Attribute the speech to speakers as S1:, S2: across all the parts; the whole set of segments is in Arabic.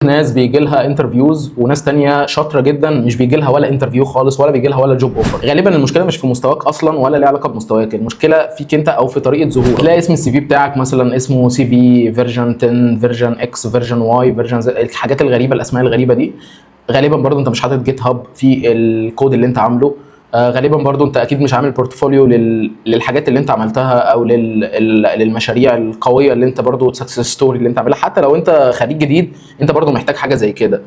S1: ناس بيجي لها انترفيوز وناس تانية شاطره جدا مش بيجي لها ولا انترفيو خالص ولا بيجي لها ولا جوب اوفر. غالبا المشكله مش في مستواك اصلا ولا ليها علاقه بمستواك، المشكله فيك انت او في طريقه ظهورك. تلاقي اسم السي في بتاعك مثلا اسمه سي في فيرجن 10 فيرجن اكس فيرجن واي فيرجن زد، الحاجات الغريبه الاسماء الغريبه دي. غالبا برضو انت مش حاطط جيت هاب في الكود اللي انت عامله. غالبا برضو انت اكيد مش عامل بورتفوليو للحاجات اللي انت عملتها او للمشاريع القويه اللي انت برضو سكسس ستوري اللي انت عاملها. حتى لو انت خريج جديد انت برضو محتاج حاجه زي كده.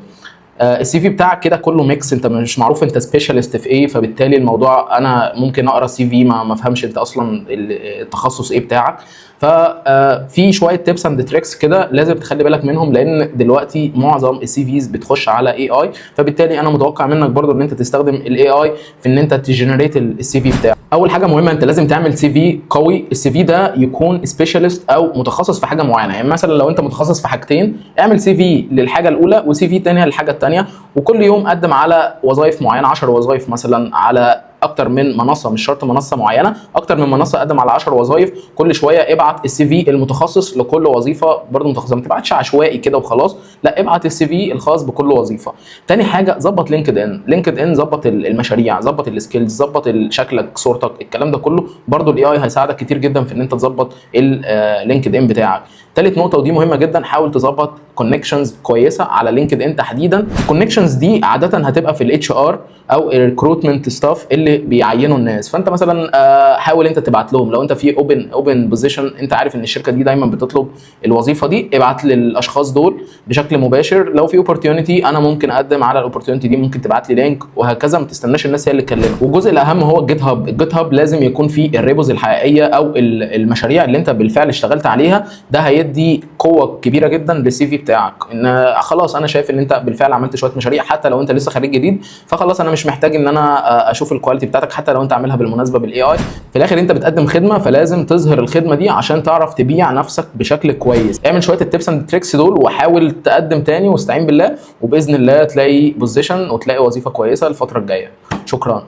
S1: السي في بتاعك كده كله ميكس، انت مش معروف انت سبيشالست في ايه، فبالتالي الموضوع انا ممكن اقرا سي في ما افهمش انت اصلا التخصص ايه بتاعك. ففي شويه تيبس اند تريكس كده لازم تخلي بالك منهم، لان دلوقتي معظم السي فيز بتخش على اي اي، فبالتالي انا متوقع منك برضو ان انت تستخدم الاي اي في ان انت تجنريت السي في بتاعك. اول حاجه مهمه انت لازم تعمل سي في قوي، السي في ده يكون سبيشالست او متخصص في حاجه معينه. يعني مثلا لو انت متخصص في حاجتين اعمل سي في للحاجه الاولى وسي في ثانيه للحاجه الثانيه، وكل يوم قدم على وظائف معينه، 10 وظائف مثلا على اكتر من منصه، مش شرط منصه معينه، اكتر من منصه قدم على 10 وظائف. كل شويه ابعت السي في المتخصص لكل وظيفه برضه متخصصه، ما تبعتش عشوائي كده وخلاص، لا ابعت السي في الخاص بكل وظيفه. تاني حاجه ظبط لينكد ان، ظبط المشاريع، ظبط السكيلز، ظبط شكلك صورتك، الكلام ده كله برضه الاي اي هيساعدك كتير جدا في ان انت تظبط اللينكد ان بتاعك. تالت نقطه ودي مهمه جدا، حاول تظبط كونكشنز كويسه على لينكد ان تحديدا. الكونكشنز دي عاده هتبقى في الاتش ار او الريكروتمنت ستاف اللي بيعينوا الناس، فانت مثلا حاول انت تبعت لهم. لو انت في اوبن بوزيشن انت عارف ان الشركه دي دايما بتطلب الوظيفه دي، ابعت للاشخاص دول بشكل مباشر. لو في اوبورتيونيتي انا ممكن اقدم على الاوبورتيونيتي دي، ممكن تبعت لي لينك وهكذا، ما تستناش الناس هي اللي تكلمك. والجزء الاهم هو الجيت هاب. الجيت هاب لازم يكون فيه الريبوز الحقيقيه او المشاريع اللي انت بالفعل اشتغلت عليها، ده هيدي قوه كبيره جدا للسي في بتاعك. ان خلاص انا شايف ان انت بالفعل عملت شويه مشاريع، حتى لو انت لسه خريج جديد فخلاص انا مش محتاج ان انا اشوف الكواليتي بتاعتك حتى لو انت عاملها بالمناسبه بالاي اي. في الاخر انت بتقدم خدمه، فلازم تظهر الخدمه دي عشان تعرف تبيع نفسك بشكل كويس. اعمل شويه التيبس اند تريكس دول وحاول تقدم تاني واستعين بالله، وباذن الله تلاقي بوزيشن وتلاقي وظيفه كويسه الفتره الجايه. شكرا.